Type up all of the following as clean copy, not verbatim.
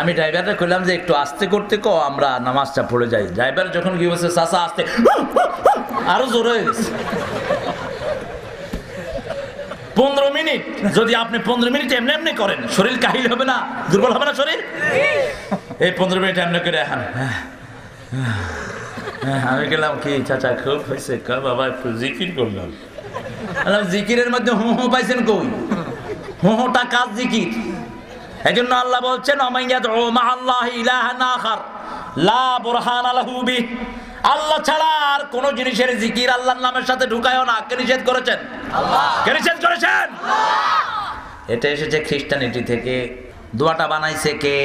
আমি ড্রাইভারটা কইলাম যে একটু আস্তে করতে কো, আমরা নামাজটা পড়ে যাই। ড্রাইভার যখন কি বলছে চাচা আস্তে, আরো জোর হয়ে গেছে। 15 মিনিট যদি আপনি 15 মিনিট এমনি এমনি করেন, শরীর কাহিল হবে না, দুর্বল হবে না শরীর? এই 15 মিনিট এমনি করে এখন আমি গেলাম, কি চাচা খুব হয়েছে? বাবা একটু জিকির করলাম। জিকিরের মধ্যে হো হো পাইছেন কই? হো হোটা কাজ জিকির। এই জন্য আল্লাহ বলছেন আল্লাহ ছাড়া আর কোন জিনিসের জিকির আল্লাহর নামের সাথে ঢুকায়ও না। কে নিষেধ করেছেন? কে নিষেধ করেছেন? এটা এসেছে খ্রিস্টানিটি থেকে। দোয়াটা বানাইছে কে?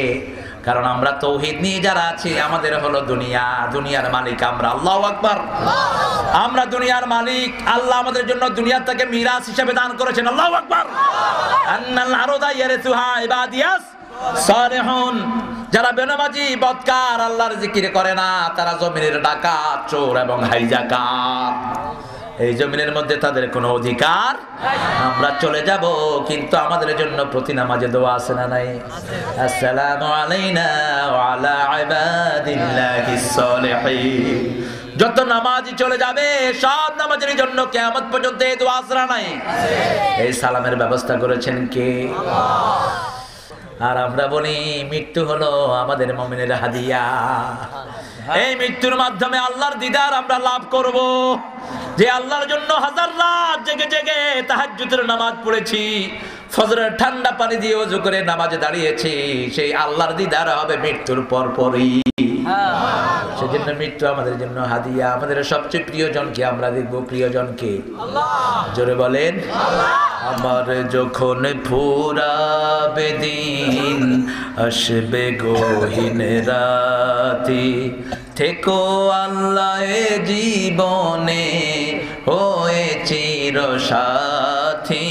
কারণ আমরা তৌহিদ নিয়ে যারা আছি, আমাদের হলো দুনিয়া, দুনিয়ার মালিক আমরা। আল্লাহু আকবার। আমরা দুনিয়ার মালিক। আল্লাহ আমাদের জন্য দুনিয়াটাকে মিরাস হিসেবে দান করেছেন। আল্লাহু আকবার। আন্নাল আরদা ইয়ারিসুহা ইবাদিয়াস সালিহুন। যারা বেনামাজি বদকার আল্লাহর জিকির করে না, তারা জমিনের ডাকাত, চোর এবং হাইজাকার। এই জমিনের মধ্যে তাদের কোনো অধিকার। আমরা চলে যাব, কিন্তু আমাদের জন্য প্রতি নামাজে দোয়া আছে না নাই? আসসালামু আলাইনা ওয়া আলা ইবাদিল্লাহিস সালিহিন। যত নামাজি চলে যাবে, সব নামাজের জন্য কিয়ামত পর্যন্ত এই দোয়া আছে না নাই? এই সালামের ব্যবস্থা করেছেন কে? আল্লাহ। আর আমরা বলি মৃত্যু হলো আমাদের মুমিনের হাদিয়া। এই মৃত্যুর মাধ্যমে আল্লাহর দিদার আমরা লাভ করব। যে আল্লাহর জন্য হাজার রাত জেগে জেগে তাহাজ্জুদের নামাজ পড়েছি, ফজরের ঠান্ডা পানি দিয়ে ওযু করে নামাজে দাঁড়িয়েছি, সেই আল্লাহর দিদার হবে মৃত্যুর পরপরই। সেজন্য মৃত্যু আমাদের জন্য হাদিয়া। আমাদের সবচেয়ে প্রিয়জনকে আমরা দেখব। প্রিয়জনকে জোরে বলেন। আমার যখন ফুরাবে দিন, আসবে গহীন রাতি, থেকো আল্লাহ এ জীবনে হয়ে চির সাথী,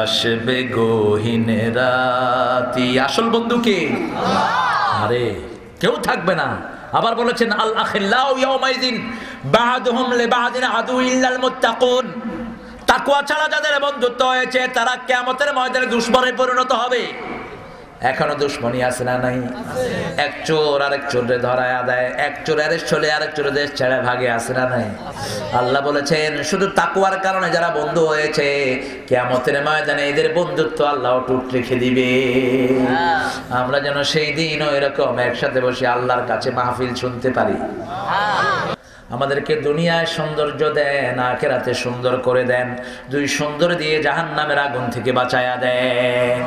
আসবে গহীন রাতি। আসল বন্ধুকে আরে কেউ থাকবে না। আবার বলেছেন আল আখিল্লাউ ইয়াউমাইযিন বা'দুহুম লিবা'দিন আদু ইল্লাল মুত্তাকুন। তাকওয়া ছাড়া যাদের বন্ধুত্ব হয়েছে, তারা কিয়ামতের ময়দানে দুশমনে পরিণত হবে। এখনো দুশমনী আছে না নাই? এক চোর আরেক চোরে ধরায়া দেয়, এক চোর অ্যারেস্ট হলে আরেক চোর দেশ ছেড়ে ভাগে, আছে না নাই? আল্লাহ বলেছেন শুধু তাকওয়ার কারণে যারা বন্ধু হয়েছে, কিয়ামতের ময়দানে এদের বন্ধুত্ব আল্লাহ অটুট রেখে দিবে। আমরা যেন সেই দিন এরকম একসাথে বসে আল্লাহর কাছে মাহফিল শুনতে পারি। আমাদেরকে দুনিয়ায় সৌন্দর্য দেন, আখিরাতে সুন্দর করে দেন। দুই সুন্দর দিয়ে জাহান্নামের আগুন থেকে বাঁচায়া দেন।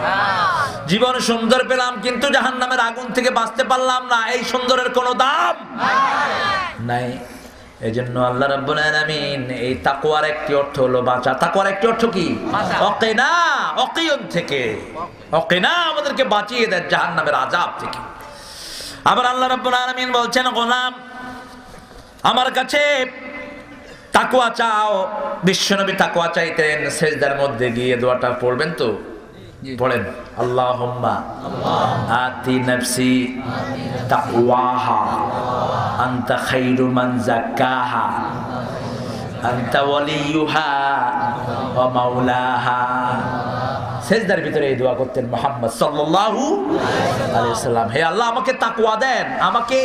জীবন সুন্দর পেলাম, কিন্তু জাহান্নামের আগুন থেকে বাঁচতে পারলাম না। এই সুন্দরের কোনো দাম নাই। এজন্য আল্লাহ রাব্বুল আলামিন এই তাকওয়ার একটি অর্থ হলো বাঁচা। তাকওয়ার একটি অর্থ কি? ওয়াকিনা, ওয়াকিয়ুন থেকে। ওয়াকিনা আমাদেরকে বাঁচিয়ে দেন জাহান্নামের আযাব থেকে। আবার আল্লাহ রাব্বুল আলামিন বলছেন, গোলাম আমার কাছে তাকওয়া চাও। বিশ্বনবী তাকওয়া চাইতেন। সিজদার মধ্যে গিয়ে দোয়াটা পড়বেন তো? পড়েন, আল্লাহুম্মা আতি নাফসি তাকওয়াহা আনতা খায়রু মান যাক্কাহা আনতা ওয়ালিয়ুহা ওয়া মাওলাহা। সিজদার ভিতরে এই দোয়া করতেন মুহাম্মদ সাল্লাল্লাহু আলাইহি ওয়াসাল্লাম। হে আল্লাহ, আমাকে তাকওয়া দেন, আমাকে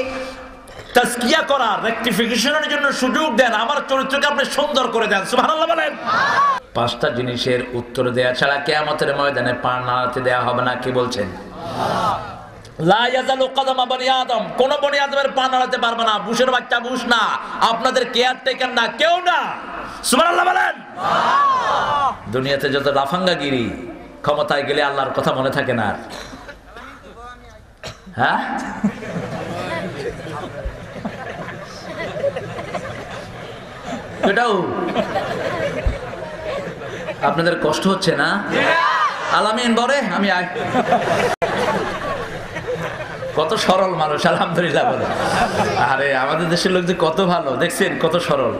তাজকিয়া করার, রেকটিফিকেশনের জন্য সুযোগ দেন, আমার চরিত্রকে আপনি সুন্দর করে দেন। সুবহানাল্লাহ বলেন। পাঁচটা জিনিসের উত্তর দেয়া ছাড়া কিয়ামতের ময়দানে পা নাড়াতে দেয়া হবে না। কি বলছেন? লা ইয়াজালু কদমা বনি আদম। কোন বনি আদমের পা নাড়াতে পারবে না। বুশের বাচ্চা বুশ না, আপনাদের কেয়ারটেকার না, কেউ না। সুবহানাল্লাহ বলেন। দুনিয়াতে যত লাফাঙ্গাগিরি, ক্ষমতায় গেলে আল্লাহর কথা মনে থাকে না। হ্যাঁ, এটাও আপনাদের কষ্ট হচ্ছে না? আলামিন বলে আমি কত সরল মানুষ, আলহামদুলিল্লাহ বলে। আরে আমাদের দেশের লোক যে কত ভালো, দেখছেন কত সরল।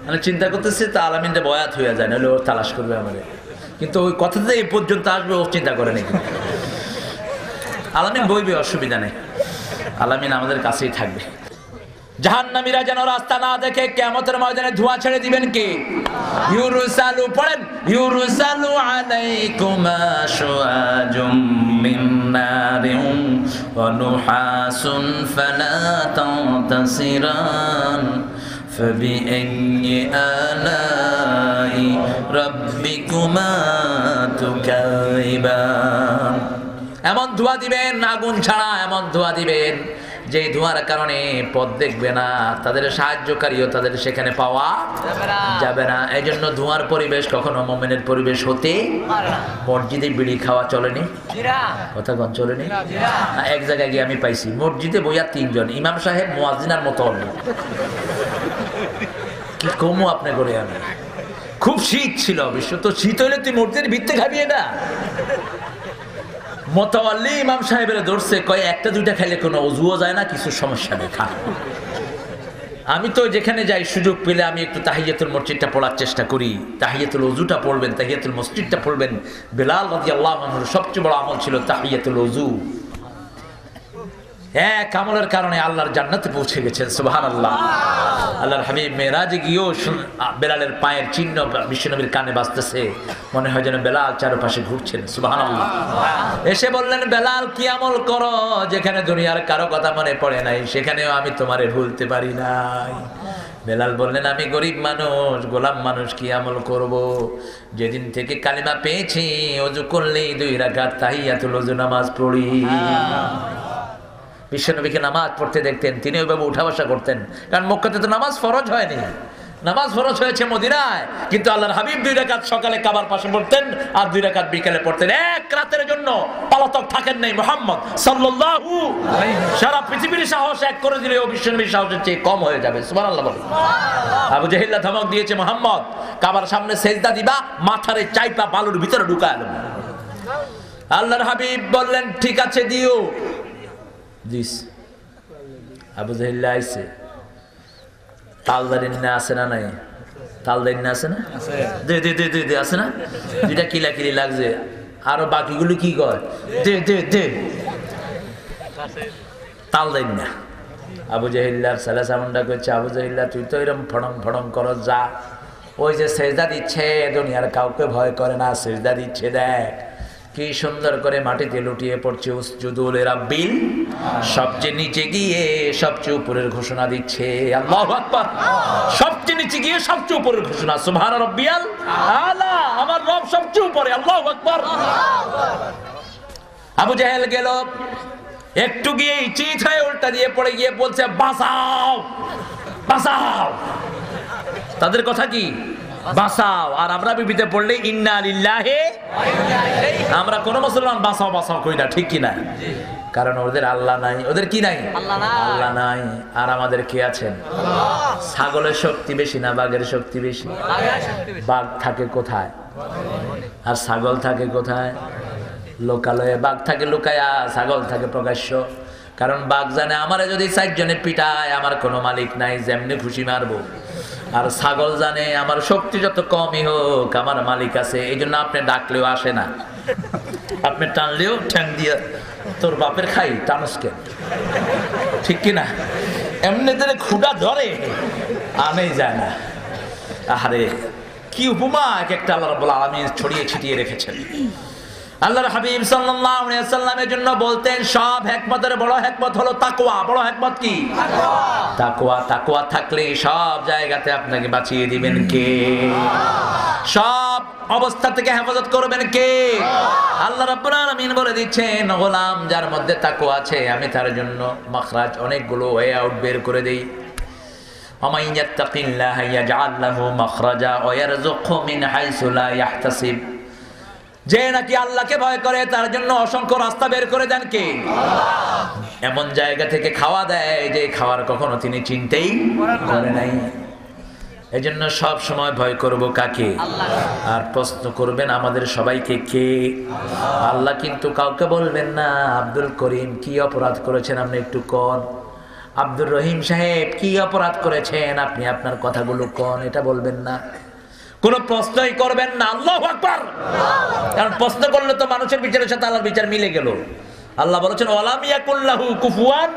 মানে চিন্তা করতেছে তা আলামিনটা বয়াত হয়ে যায়, নাহলে ও তালাশ করবে আমাদের। কিন্তু ওই কথাতে এই পর্যন্ত আসবে ও চিন্তা করে নাকি। আলামিন বইবে, অসুবিধা নেই। আলামিন আমাদের কাছেই থাকবে। জাহান্নামীরা যেন রাস্তা না দেখে কিয়ামতের ময়দানে ধোঁয়া ছেড়ে দিবেন কে? ইউরসালু, পড়েন, ইউরসালু আলাইকুমা শুআজুম মিন নারিন ওয়া নুহাসুন ফালা তানতাসিরান ফাবিআইয়ি আলাই রাব্বিকুমা তুকাযিবান। এমন ধোঁয়া দিবেন, আগুন ছাড়া এমন ধোঁয়া দিবেন যে ধোঁয়ার কারণে পথ দেখবে না, তাদের সাহায্যকারীও তাদের সেখানে পাওয়া যাবে না। এই জন্য ধোঁয়ার পরিবেশ কখনো মুমিনের পরিবেশ হতে মসজিদে বিড়ি খাওয়া চলেনি, কথা কোন চলেনি? এক জায়গায় গিয়ে আমি পাইছি মসজিদে বইয়া 3 জন, ইমাম সাহেব মুয়াজ্জিনার মতো হবে। কি কমু আপনি করে? আমি খুব শীত ছিল, অবশ্য তো শীত হইলে তুই মসজিদের ভিত্তে খাবিয়ে না। মোতাওয়াল্লি ইমাম সাহেবের ধরছে, কয় একটা দুইটা খাইলে কোনো অজুও যায় না, কিছু সমস্যা নেই, খা। আমি তো যেখানে যাই সুযোগ পেলে আমি একটু তাহিয়াতুল মসজিদটা পড়ার চেষ্টা করি। তাহিয়াতুল ওযুটা পড়বেন, তাহিয়াতুল মসজিদটা পড়বেন। বেলাল রাদিয়াল্লাহু আনহুর সবচেয়ে বড় আমল ছিল তাহিয়াতুল ওযু। এক আমলের কারণে আল্লাহর জান্নাতে পৌঁছে গেছেন, সুবহানাল্লাহ। আল্লাহর হাবিব মেরাজে গিয়েও বেলালের পায়ের চিহ্ন বিশ্বনবীর কানে বাজতেছে, মনে হয় যেন বেলাল চারপাশে ঘুরছেন, সুবহানাল্লাহ। এসে বললেন, বেলাল কি আমল করো যেখানে দুনিয়ার কারো কথা মনে পড়ে নাই, সেখানেও আমি তোমারে ভুলতে পারি নাই। বেলাল বললেন, আমি গরিব মানুষ, গোলাম মানুষ, কি আমল করব? যেদিন থেকে কালিমা পেয়েছি ওযু করলেই 2 রাকাত তাহিয়াতুল ওযু নামাজ পড়ি। বিশ্বনবীকে নামাজ পড়তে দেখতেন, তিনি ওইভাবে উঠা বসা করতেন, কারণ মক্কাতে তো নামাজ ফরজ হয়নি, নামাজ ফরজ হয়েছে মদিনায়। কিন্তু আল্লাহর হাবিব 2 রাকাত সকালে কাবার পাশে পড়তেন আর 2 রাকাত বিকালে পড়তেন। এক রাতের জন্য পলাতক থাকেন নাই মুহাম্মদ সাল্লাল্লাহু আলাইহি ওয়াসাল্লাম। সারা পৃথিবীর সাহস এক করে দিলেও বিশ্বনবীর সাহসের চেয়ে কম হয়ে যাবে, সুবহানাল্লাহ বলেন। আবু জাহেল ধমক দিয়েছে, মুহাম্মদ কাবার সামনে সেজদা দিবা, মাথারে চাইপা বালুর ভিতরে ঢুকায় দেব। আল্লাহর হাবিব বললেন, ঠিক আছে দিও। দিস আবু জাহেল আইছে, তালদারিন না আছে না? নাই তালদারিন না আছে না? দে দে দে দে আছে না? 2টা কিলাকিলি লাগছে, আরো বাকিগুলো কি কয়? দে দে দে, তালদারিন না। আবু জাহেল্লার সালা সামন্ডা করছে, আবু জাহেল্লা তুই তো এরকম ফড়ং ফড়ং করো, যা ওই যে সেজদা দিচ্ছে, দুনিয়ার কাউকে ভয় করে না, সেজদা দিচ্ছে, দেখ কি সুন্দর করে মাটিতে লুটিয়ে পড়ছে। উসজুদু লিরাব্বিল, সবচেয়ে নিচে গিয়ে সবচেয়ে উপরের ঘোষণা দিচ্ছে, আল্লাহু আকবার। সবচেয়ে নিচে গিয়ে সবচেয়ে উপরের ঘোষণা, সুবহান রাব্বিয়াল আলা, আমার রব সবচেয়ে উপরে, আল্লাহু আকবার। আবু জাহেল গেল, একটু গিয়ে চিৎ হয়ে উল্টা দিয়ে পড়ে গিয়ে বলছে, বাঁচাও বাঁচাও। তাদের কথা কি? বাঁচাও। আর আমরা বিবিতে পড়লে ইন্না লিল্লাহি, আমরা কোন মুসলমান বাঁচাও বাঁচাও কই না, ঠিক কি না? কারণ ওদের আল্লাহ নাই, ওদের কি নাই? আল্লাহ নাই। আর আমাদের কে আছেন? ছাগলের শক্তি বেশি না বাঘের শক্তি বেশি? বাঘ থাকে কোথায় আর ছাগল থাকে কোথায়? লোকালয়ে। বাঘ থাকে লুকায়া, ছাগল থাকে প্রকাশ্য। কারণ বাঘ জানে আমারে যদি 4 জনে পিটায় আমার কোনো মালিক নাই, যেমনি খুশি মারবো। আর ছাগল জানে আমার শক্তি যত কমই হোক আমার মালিক আছে, এই জন্য আপনি ডাকলেও আসে না, আপনি টানলেও ঠ্যাং দিয়ে তোর বাপের খাই টানসকে, ঠিক কিনা? এমনি ধরে খুঁড়া ধরে আনেই যায় না। আরে কি উপমা এক একটা আল্লাহ রাব্বুল আলামিন ছড়িয়ে ছিটিয়ে রেখেছেন। আল্লাহর হাবিব সাল্লাল্লাহু আলাইহি ওয়াসাল্লামের জন্য বলতেন, সব হিকমতের বড় হিকমত হলো তাকওয়া। বড় হিকমত কি? তাকওয়া। তাকওয়া থাকলে সব জায়গাতে আপনাকে বাঁচিয়ে দিবেন কে? সব অবস্থা থেকে হেফাজত করবেন কে? আল্লাহ রাব্বুল আলামিন বলে দিচ্ছেন, গোলাম যার মধ্যে তাকওয়া আছে আমি তার জন্য মাখরাজ, অনেকগুলো ওয়ে আউট বের করে দেই। ওয়া ইয়াত্তাকিল্লাহা ইয়াজআল লাহু মাখরাজা ওয়া ইয়ারযুকহু মিন হাইসু লা ইয়াহতাসিব। যে নাকি আল্লাহকে ভয় করে তার জন্য অসংখ্য রাস্তা বের করে দেন কে? এমন জায়গা থেকে খাওয়া দেয় যে খাওয়ার কখনো তিনি চিন্তাই করে নাই। এজন্য সব সময় ভয় করব কাকে? আর প্রশ্ন করবেন আমাদের সবাইকে কে? আল্লাহ কিন্তু কাউকে বলবেন না, আব্দুল করিম কি অপরাধ করেছেন আপনি একটু কোন, আব্দুর রহিম সাহেব কি অপরাধ করেছেন আপনি আপনার কথাগুলো কোন, এটা বলবেন না। কোন প্রশ্নই করবেন না। আল্লাহু আকবার। কারণ প্রশ্ন করলে তো মানুষের বিচারের সাথে আল্লাহর বিচার মিলে গেল। আল্লাহ বলেছেন ওয়ালাম ইয়াকুল্লাহু কুফুয়ান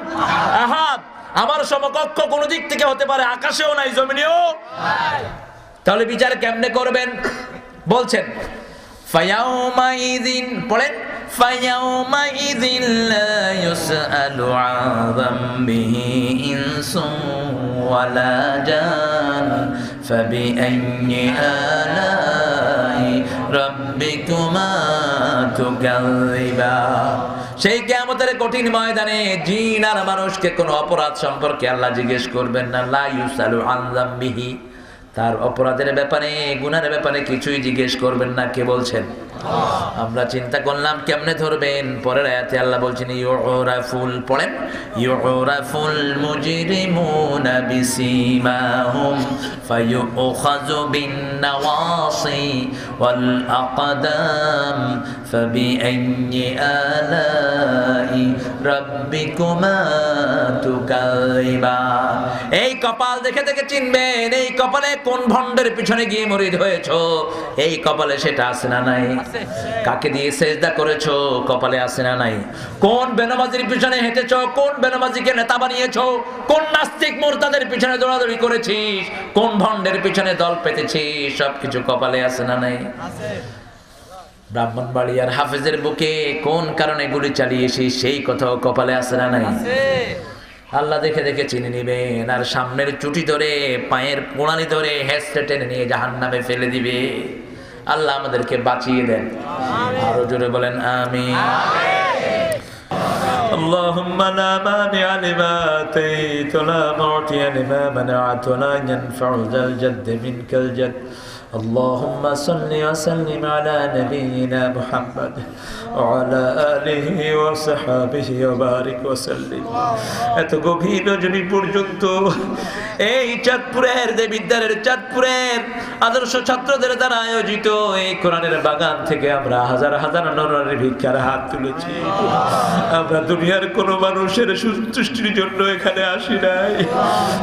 আহাদ, আমার সমকক্ষ কোন দিক থেকে হতে পারে, আকাশেও নাই জমিনেও নাই। তাহলে বিচার কেমনে করবেন? বলছেন ফায়াউমাইযিন, পড়েন ফায়াউমাইযিন লা ইউসআলু আন যামবিহি ইনসুন ওয়ালা জান ফাবিআইয়ি আলাই রাব্বিকুমা তুকাযিবান। সেই কিয়ামতের কঠিন ময়দানে জিন আর মানুষকে কোনো অপরাধ সম্পর্কে আল্লাহ জিজ্ঞেস করবেন না। লা ইউসআলু আন যামবিহি, তার অপরাধের ব্যাপারে, গুনাহের ব্যাপারে কিছুই জিজ্ঞেস করবেন না। কে বলছেন? আমরা চিন্তা করলাম কেমনে ধরবেন। পরের আয়াতে আল্লাহ বলছেন ইউরাফুল, পড়েন ইউরাফুল মুজরিমুনা বিসিমাহুম ফায়ুখাযু বিন নাওয়াসি ওয়াল আকদাম ফাবিআইয়ি আলাই রাব্বিকুমা তুকাযিবান। এই কপাল দেখে দেখে চিনবেন এই কপালে কোন ভণ্ডের পিছনে গিয়ে মরিদ হয়েছো, এই কপালে সেটা আছে না নাই? কাকে দিয়ে সেজদা করেছো, কপালে আছে না নাই? কোন বেনামাজির পিছনে হেঁটেছো, কোন বেনামাজিকে নেতা বানিয়েছো, কোন নাস্তিক মুরতাদের পিছনে দৌড়াদৌড়ি করেছিস, কোন ভণ্ডের পিছনে দল পেতেছিস, সবকিছু কপালে আছে না নাই? ব্রাহ্মণবাড়িয়ার হাফেজের বুকে কোন কারণে গুলি চালিয়েছিস, সেই কথাও কপালে আছে না নাই? আল্লাহ দেখে দেখে চিনে নিবেন, আর সামনের চুটি ধরে, পায়ের কোড়ালি ধরে হেঁচড়ে টেনে নিয়ে জাহান্নামে ফেলে দিবে। আল্লাহ আমাদেরকে বাঁচিয়ে দেন। আরো জোরে বলেন আমিন। اللهم لا مانع لما آتيت ولا معطي لما منعت ولا ينفع ذا الجد منك الجد اللهم صل وسلم على نبينا محمد وعلى آله وصحبه وبارك وسلم। এত গভীর রজনী পর্যন্ত এই চাঁদপুরের দেবিদ্বারের চাঁদপুরের আদর্শ ছাত্রদের দ্বারা আয়োজিত এই কোরআনের বাগান থেকে আমরা হাজার হাজার নরনারীর ভিক্ষার হাত তুলেছি। আমরা দুনিয়ার কোনো মানুষের সন্তুষ্টির জন্য এখানে আসি নাই,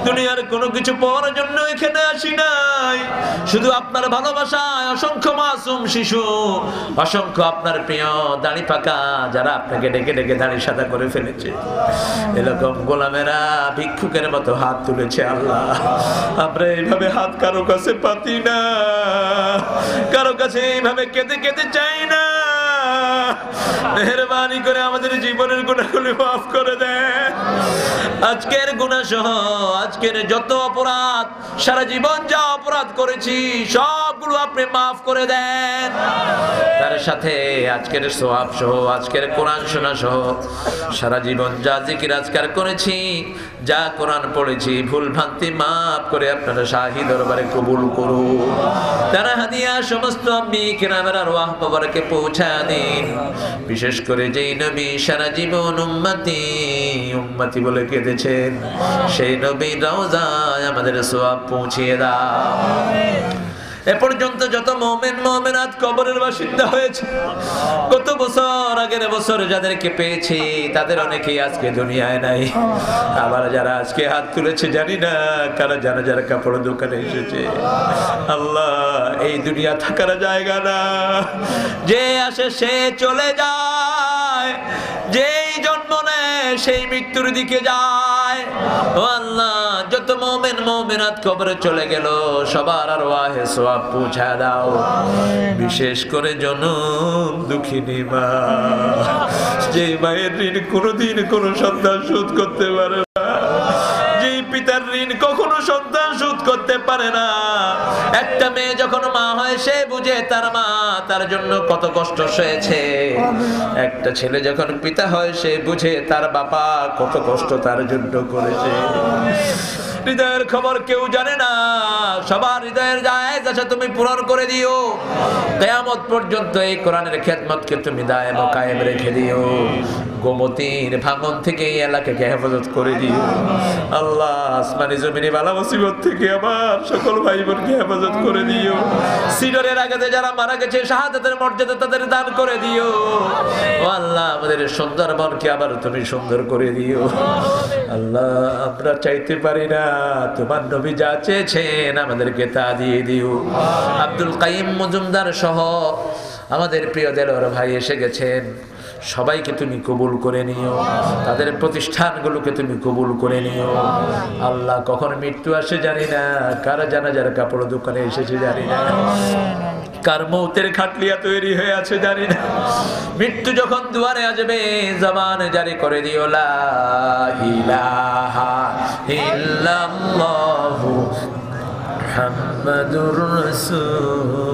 দুনিয়ার কোনো কিছু পাওয়ার জন্য এখানে আসি নাই। শুধু আপনার ভালোবাসায় অসংখ্য মাসুম শিশু, অসংখ্য আপনার প্রিয় দাড়ি পাকা যারা আপনাকে ডেকে ডেকে দাড়ি সাদা করে ফেলেছে, এরকম গোলামেরা ভিক্ষুকের মতো হাত তুলেছে। আল্লাহ, আমরা এইভাবে হাত কারো কাছে পাতি না, কারো কাছে এইভাবে কেঁদে কেঁদে চাই না। মেহেরবানি করে আমাদের জীবনের গুনাহগুলো মাফ করে দেন। আজকের গুনাহ সহ আজকের যত অপরাধ, সারা জীবন যা অপরাধ করেছি সবগুলো আপনি মাফ করে দেন। তার সাথে আজকের সওয়াব সহ, আজকের কোরআন শোনা সহ সারা জীবন যা জিকির আজকার করেছি, যা কোরআন পড়েছি, ভুল ভ্রান্তি মাফ করে আপনারা শাহী দরবারে কবুল করুন। তারা হাদিয়া সমস্ত আম্মি কিরামের আরওয়াহ মুবারকে পৌঁছা দিন। বিশেষ করে যেই নবী সারা জীবন উম্মতি উম্মতি বলে কেঁদেছেন, সেই নবীর রওজায় আমাদের সওয়াব পৌঁছিয়ে দাও। এ পর্যন্ত যত মুমিন মুমিনাত কবরের বাসিন্দা হয়েছে, কত বছর আগের বছর যাদেরকে পেয়েছি তাদের অনেকেই আজকে দুনিয়ায় নাই। আবার যারা আজকে হাত তুলেছে জানি না কারা জানাজার কাপড় দোকানে এসেছে। আল্লাহ, এই দুনিয়া থাকার জায়গা না, যে আসে সে চলে যায়, যেই জন্ম নেয় সেই মৃত্যুর দিকে যায়। ও আল্লাহ, যত মুমিন মুমিনাত কবরে চলে গেল সবার আরওয়াহে সওয়াব পৌঁছা দাও। বিশেষ করে জনম দুঃখিনী মা, যে মায়ের ঋণ কোনোদিন কোনো সন্তান শোধ করতে পারে না, যেই পিতার ঋণ কখনো সন্তান শোধ করতে পারে না। একটা মেয়ে যখন মা হয় সে বুঝে তার মা তার জন্য কত কষ্ট সয়েছে। একটা ছেলে যখন পিতা হয় সে বুঝে তার বাবা কত কষ্ট তার জন্য করেছে। হৃদয়ের খবর কেউ জানে না, সবার হৃদয়ের জায়েজ আছে তুমি পূরণ করে দিও। কিয়ামত পর্যন্ত এই কোরআনের খেদমতকে তুমি দায়েম ও কায়েম রেখে দিও। গোমতীর ভাঙন থেকে এই এলাকাকে হেফাজত করে দিও। আল্লাহ, আসমানি জমিনে বালা মুসিবত থেকে আমার সকল ভাই বোনকে হেফাজত করে দিও। সিডরের আঘাতে যারা মারা গেছে শাহাদাতের মর্যাদা তাদের দান করে দিও। ও আল্লাহ, আমাদের সুন্দরবনকে আবার তুমি সুন্দর করে দিও। আল্লাহ, আমরা চাইতে পারি না, তোমার নবী যা চেয়েছেন আমাদেরকে তা দিয়ে দিও। আব্দুল কাইয়ুম মজুমদার সহ আমাদের প্রিয় দেলোয়ার ভাই এসে গেছেন, সবাইকে তুমি কবুল করে নিও, তাদের প্রতিষ্ঠানগুলোকে তুমি কবুল করে নিও। আল্লাহ কখন মৃত্যু আসে জানি না, কার জানাজার কাপড় দোকানে এসেছে জানি না, কার মৌতের খাটলিয়া তৈরি হয়ে আছে জানি না। মৃত্যু যখন দুয়ারে আসবে জবান জারি করে দিও লা ইলাহা ইল্লাল্লাহু মুহাম্মাদুর রাসূল।